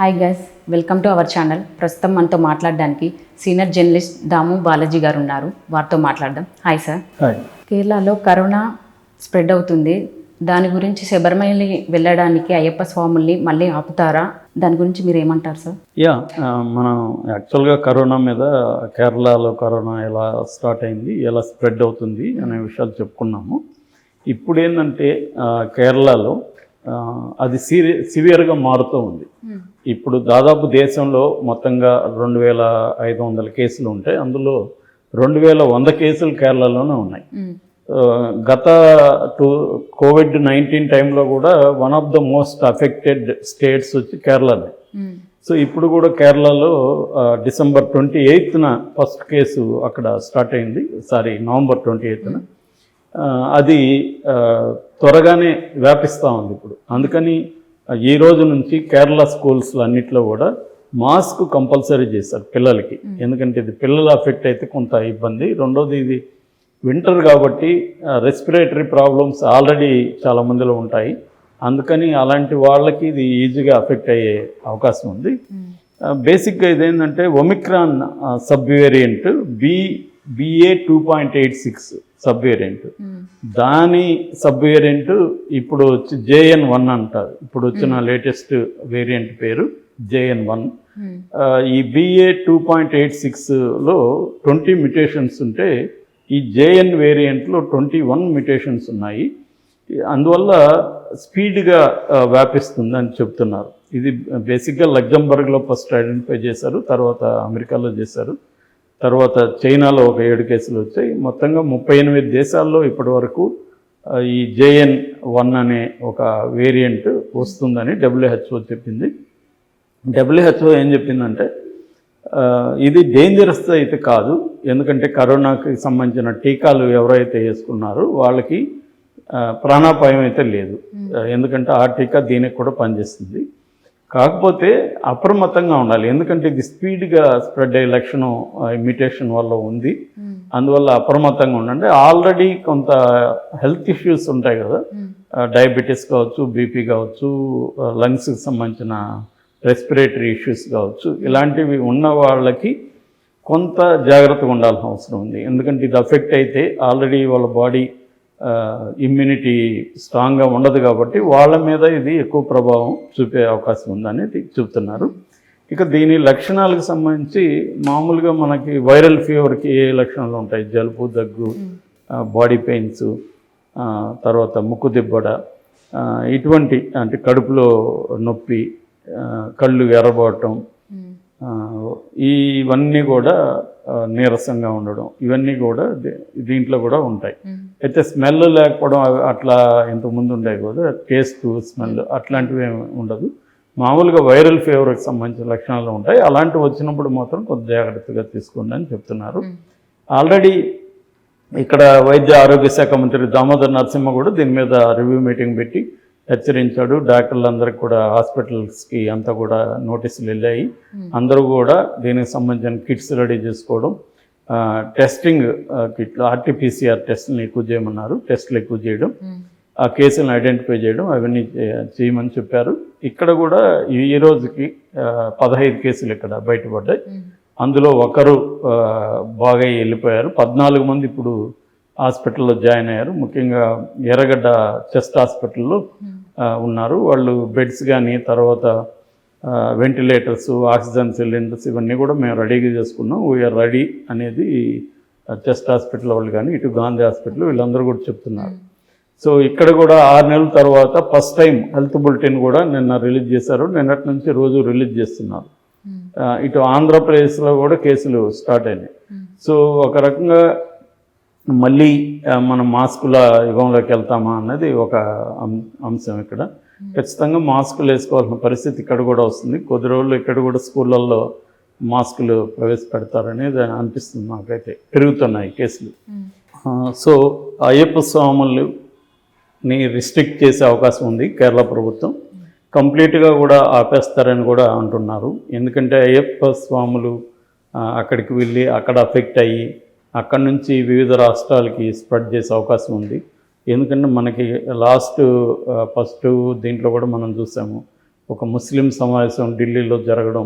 Hi guys, welcome to our channel. ప్రస్తుతం మనతో మాట్లాడడానికి సీనియర్ జర్నలిస్ట్ దాము బాలాజీ గారు ఉన్నారు. వారితో మాట్లాడదాం. Hi sir. హాయ్. కేరళలో కరోనా స్ప్రెడ్ అవుతుంది. దాని గురించి శబరిమల వెళ్ళడానికి అయ్యప్ప స్వాముల్ని మళ్ళీ ఆపుతారా? దాని గురించి మీరు ఏమంటారు సార్? మనం యాక్చువల్గా కరోనా మీద కేరళలో కరోనా ఎలా స్టార్ట్ అయింది, ఎలా స్ప్రెడ్ అవుతుంది అనే విషయాలు చెప్పుకున్నాము. ఇప్పుడు ఏంటంటే కేరళలో అది సివియర్గా మారుతూ ఉంది. ఇప్పుడు దాదాపు దేశంలో మొత్తంగా 2500 కేసులు ఉంటాయి. అందులో 2100 కేసులు కేరళలోనే ఉన్నాయి. గత కోవిడ్-19 టైంలో కూడా one of the most affected states వచ్చి కేరళనే. సో ఇప్పుడు కూడా కేరళలో డిసెంబర్ 28న ఫస్ట్ కేసు అక్కడ స్టార్ట్ అయింది. నవంబర్ 28న అది త్వరగానే వ్యాపిస్తూ ఉంది ఇప్పుడు. అందుకని ఈ రోజు నుంచి కేరళ స్కూల్స్ అన్నిట్లో కూడా మాస్క్ కంపల్సరీ చేశారు పిల్లలకి. ఎందుకంటే ఇది పిల్లలు అఫెక్ట్ అయితే కొంత ఇబ్బంది. రెండోది ఇది వింటర్ కాబట్టి రెస్పిరేటరీ ప్రాబ్లమ్స్ ఆల్రెడీ చాలామందిలో ఉంటాయి. అందుకని అలాంటి వాళ్ళకి ఇది ఈజీగా అఫెక్ట్ అయ్యే అవకాశం ఉంది. బేసిక్గా ఇదేంటంటే Omicron sub variant BA 2.86 sub variant. దాని సబ్ వేరియంట్ ఇప్పుడు వచ్చి JN1 అంటారు. ఇప్పుడు వచ్చిన లేటెస్ట్ వేరియంట్ పేరు JN1. ఈ BA 2.86లో 20 మ్యుటేషన్స్ ఉంటే ఈ JN వేరియంట్లో 21 మ్యుటేషన్స్ ఉన్నాయి. అందువల్ల స్పీడ్గా వ్యాపిస్తుందని చెప్తున్నారు. ఇది బేసిక్గా లగ్జంబర్గ్లో ఫస్ట్ ఐడెంటిఫై చేశారు, తర్వాత అమెరికాలో చేశారు, తర్వాత చైనాలో ఒక 7 కేసులు వచ్చాయి. మొత్తంగా 38 దేశాల్లో ఇప్పటి వరకు ఈ JN1 అనే ఒక వేరియంట్ వస్తుందని WHO చెప్పింది. WHO ఏం చెప్పిందంటే ఇది డేంజరస్ అయితే కాదు, ఎందుకంటే కరోనాకి సంబంధించిన టీకాలు ఎవరైతే వేసుకున్నారో వాళ్ళకి ప్రాణాపాయం అయితే లేదు. ఎందుకంటే ఆ టీకా దీనికి కూడా పనిచేస్తుంది. కాకపోతే అప్రమత్తంగా ఉండాలి, ఎందుకంటే ఇది స్పీడ్గా స్ప్రెడ్ అయ్యే లక్షణం మ్యుటేషన్ వల్ల ఉంది. అందువల్ల అప్రమత్తంగా ఉండండి. ఆల్రెడీ కొంత హెల్త్ ఇష్యూస్ ఉంటాయి కదా, డయాబెటీస్ కావచ్చు, బీపీ కావచ్చు, లంగ్స్కి సంబంధించిన రెస్పిరేటరీ ఇష్యూస్ కావచ్చు, ఇలాంటివి ఉన్న వాళ్ళకి కొంత జాగ్రత్తగా ఉండాల్సిన అవసరం ఉంది. ఎందుకంటే ఇది అఫెక్ట్ అయితే ఆల్రెడీ వాళ్ళ బాడీ ఇమ్యూనిటీ స్ట్రాంగ్గా ఉండదు కాబట్టి వాళ్ళ మీద ఇది ఎక్కువ ప్రభావం చూపే అవకాశం ఉందని చెప్తున్నారు. ఇక దీని లక్షణాలకు సంబంధించి మామూలుగా మనకి వైరల్ ఫీవర్కి ఏ లక్షణాలు ఉంటాయి? జలుబు, దగ్గు, బాడీ పెయిన్స్, తర్వాత ముక్కు దిబ్బడ, ఇటువంటి అంటే కడుపులో నొప్పి, కళ్ళు ఎర్రబడటం, ఇవన్నీ కూడా నీరసంగా ఉండడం, ఇవన్నీ కూడా దీంట్లో కూడా ఉంటాయి. అయితే స్మెల్ లేకపోవడం అట్లా ఇంతకుముందు ఉండేవి కదా, టేస్ట్, స్మెల్ అట్లాంటివి ఏమి ఉండదు. మామూలుగా వైరల్ ఫీవర్కి సంబంధించిన లక్షణాలు ఉంటాయి. అలాంటివి వచ్చినప్పుడు మాత్రం కొంత జాగ్రత్తగా తీసుకోండి అని చెప్తున్నారు. ఆల్రెడీ ఇక్కడ వైద్య ఆరోగ్య శాఖ మంత్రి దామోదర్ నరసింహ కూడా దీని మీద రివ్యూ మీటింగ్ పెట్టి హెచ్చరించాడు. డాక్టర్లందరికీ కూడా హాస్పిటల్స్కి అంతా కూడా నోటీసులు వెళ్ళాయి. అందరూ కూడా దీనికి సంబంధించిన కిట్స్ రెడీ చేసుకోవడం, టెస్టింగ్ కిట్లు, RT-PCR టెస్టులను ఎక్కువ చేయమన్నారు. టెస్టులు ఎక్కువ చేయడం, ఆ కేసులను ఐడెంటిఫై చేయడం, అవన్నీ చేయమని చెప్పారు. ఇక్కడ కూడా ఈ రోజుకి 15 కేసులు ఇక్కడ బయటపడ్డాయి. అందులో ఒకరు బాగా వెళ్ళిపోయారు. 14 మంది ఇప్పుడు హాస్పిటల్లో జాయిన్ అయ్యారు. ముఖ్యంగా ఎర్రగడ్డ చెస్ట్ హాస్పిటల్లో ఉన్నారు. వాళ్ళు బెడ్స్ కానీ, తర్వాత వెంటిలేటర్స్, ఆక్సిజన్ సిలిండర్స్ ఇవన్నీ కూడా మేము రెడీగా చేసుకున్నాం. వీఆర్ రెడీ అనేది చెస్ట్ హాస్పిటల్ వాళ్ళు కానీ, ఇటు గాంధీ హాస్పిటల్ వీళ్ళందరూ కూడా చెప్తున్నారు. సో ఇక్కడ కూడా 6 నెలల తర్వాత ఫస్ట్ టైం హెల్త్ బులెటిన్ కూడా నిన్న రిలీజ్ చేశారు. నిన్నటి నుంచి రోజు రిలీజ్ చేస్తున్నారు. ఇటు ఆంధ్రప్రదేశ్లో కూడా కేసులు స్టార్ట్ అయినాయి. సో ఒక రకంగా మళ్ళీ మనం మాస్కుల యుగంలోకి వెళ్తామా అన్నది ఒక అంశం. ఇక్కడ ఖచ్చితంగా మాస్కులు వేసుకోవాల్సిన పరిస్థితి ఇక్కడ కూడా వస్తుంది. కొద్ది రోజులు ఇక్కడ కూడా స్కూళ్ళల్లో మాస్కులు ప్రవేశపెడతారనేది అనిపిస్తుంది నాకైతే. పెరుగుతున్నాయి కేసులు. సో అయ్యప్ప స్వాములని రిస్ట్రిక్ట్ చేసే అవకాశం ఉంది కేరళ ప్రభుత్వం. కంప్లీట్గా కూడా ఆపేస్తారని కూడా అంటున్నారు. ఎందుకంటే అయ్యప్ప స్వాములు అక్కడికి వెళ్ళి అక్కడ అఫెక్ట్ అయ్యి అక్కడి నుంచి వివిధ రాష్ట్రాలకి స్ప్రెడ్ చేసే అవకాశం ఉంది. ఎందుకంటే మనకి ఫస్ట్ దీంట్లో కూడా మనం చూసాము, ఒక ముస్లిం సమావేశం ఢిల్లీలో జరగడం,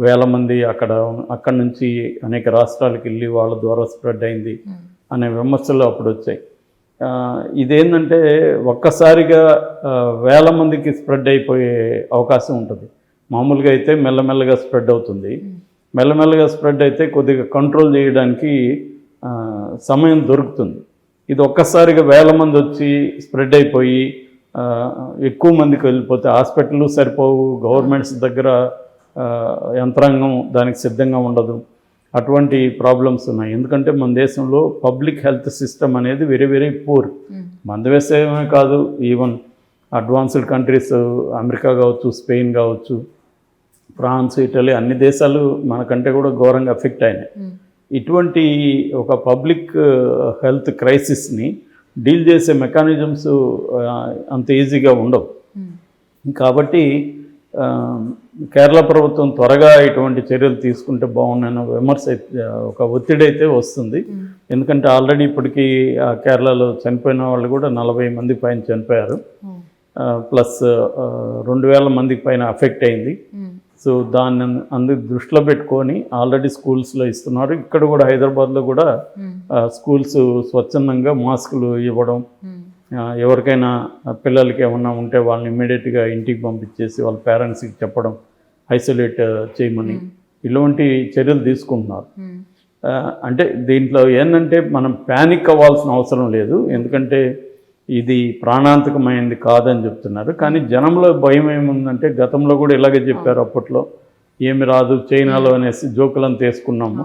వేల మంది అక్కడ నుంచి అనేక రాష్ట్రాలకు వెళ్ళి వాళ్ళ ద్వారా స్ప్రెడ్ అయింది అనే విమర్శలు అప్పుడు వచ్చాయి. ఇదేంటంటే ఒక్కసారిగా వేల మందికి స్ప్రెడ్ అయిపోయే అవకాశం ఉంటుంది. మామూలుగా అయితే మెల్లమెల్లగా స్ప్రెడ్ అవుతుంది. మెల్లమెల్లగా స్ప్రెడ్ అయితే కొద్దిగా కంట్రోల్ చేయడానికి సమయం దొరుకుతుంది. ఇది ఒక్కసారిగా వేల మంది వచ్చి స్ప్రెడ్ అయిపోయి ఎక్కువ మందికి వెళ్ళిపోతే హాస్పిటల్ సరిపోవు, గవర్నమెంట్స్ దగ్గర యంత్రాంగం దానికి సిద్ధంగా ఉండదు. అటువంటి ప్రాబ్లమ్స్ ఉన్నాయి. ఎందుకంటే మన దేశంలో పబ్లిక్ హెల్త్ సిస్టమ్ అనేది వెరీ వెరీ పూర్. మన దేశమే కాదు, ఈవెన్ అడ్వాన్స్డ్ కంట్రీస్ అమెరికా కావచ్చు, స్పెయిన్ కావచ్చు, ఫ్రాన్స్, ఇటలీ అన్ని దేశాలు మనకంటే కూడా ఘోరంగా ఎఫెక్ట్ అయినాయి. ఇటువంటి ఒక పబ్లిక్ హెల్త్ క్రైసిస్ని డీల్ చేసే మెకానిజమ్స్ అంత ఈజీగా ఉండవు. కాబట్టి కేరళ ప్రభుత్వం త్వరగా ఇటువంటి చర్యలు తీసుకుంటే బాగుందన్న విమర్శ ఒక ఒత్తిడి అయితే వస్తుంది. ఎందుకంటే ఆల్రెడీ ఇప్పటికీ కేరళలో చనిపోయిన వాళ్ళు కూడా 40 మంది పైన చనిపోయారు, ప్లస్ 2000 మందికి పైన అఫెక్ట్ అయింది. సో దాన్ని అందుకు దృష్టిలో పెట్టుకొని ఆల్రెడీ స్కూల్స్లో ఇస్తున్నారు. ఇక్కడ కూడా హైదరాబాద్లో కూడా స్కూల్స్ స్వచ్ఛందంగా మాస్కులు ఇవ్వడం, ఎవరికైనా పిల్లలకి ఏమన్నా ఉంటే వాళ్ళని ఇమ్మీడియట్గా ఇంటికి పంపించేసి వాళ్ళ పేరెంట్స్కి చెప్పడం, ఐసోలేట్ చేయమని ఇలాంటి చర్యలు తీసుకుంటున్నారు. అంటే దీంట్లో ఏంటంటే మనం ప్యానిక్ అవ్వాల్సిన అవసరం లేదు, ఎందుకంటే ఇది ప్రాణాంతకమైనది కాదని చెప్తున్నారు. కానీ జనంలో భయం ఏముందంటే, గతంలో కూడా ఇలాగే చెప్పారు, అప్పట్లో ఏమి రాదు చైనాలో అనేసి జోకులను తీసుకున్నాము,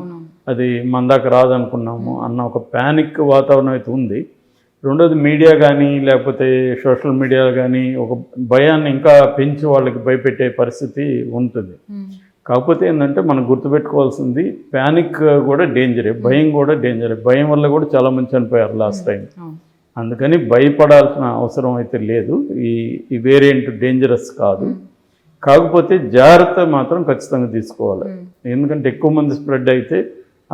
అది మన దాకా రాదనుకున్నాము అన్న ఒక ప్యానిక్ వాతావరణం అయితే ఉంది. రెండోది మీడియా కానీ లేకపోతే సోషల్ మీడియా కానీ ఒక భయాన్ని ఇంకా పెంచి వాళ్ళకి భయపెట్టే పరిస్థితి ఉంటుంది. కాకపోతే ఏంటంటే మనం గుర్తుపెట్టుకోవాల్సింది, ప్యానిక్ కూడా డేంజరే, భయం కూడా డేంజరే. భయం వల్ల కూడా చాలామంది చనిపోయారు లాస్ట్ టైం. అందుకని భయపడాల్సిన అవసరం అయితే లేదు. ఈ వేరియంట్ డేంజరస్ కాదు. కాకపోతే జాగ్రత్త మాత్రం ఖచ్చితంగా తీసుకోవాలి. ఎందుకంటే ఎక్కువ మంది స్ప్రెడ్ అయితే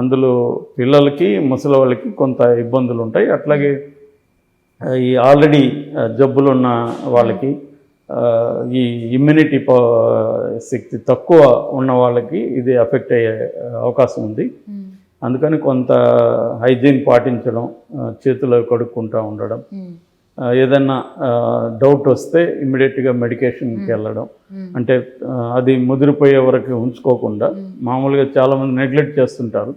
అందులో పిల్లలకి, ముసలి వాళ్ళకి కొంత ఇబ్బందులు ఉంటాయి. అట్లాగే ఈ ఆల్రెడీ జబ్బులు ఉన్న వాళ్ళకి, ఈ ఇమ్యూనిటీ శక్తి తక్కువ ఉన్న వాళ్ళకి ఇది ఎఫెక్ట్ అయ్యే అవకాశం ఉంది. అందుకని కొంత హైజీన్ పాటించడం, చేతులు కడుక్కుంటూ ఉండడం, ఏదన్నా డౌట్ వస్తే ఇమ్మీడియట్గా మెడికేషన్కి వెళ్ళడం. అంటే అది ముదిరిపోయే వరకు ఉంచుకోకుండా, మామూలుగా చాలామంది నెగ్లెక్ట్ చేస్తుంటారు,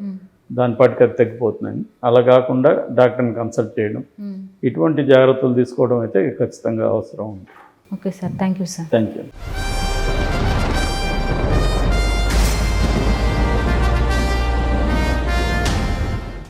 దాని పాటికి అది తగ్గిపోతున్నాయి. అలా కాకుండా డాక్టర్ని కన్సల్ట్ చేయడం, ఇటువంటి జాగ్రత్తలు తీసుకోవడం అయితే ఖచ్చితంగా అవసరం ఉంది. Okay sir, thank you sir. Thank you.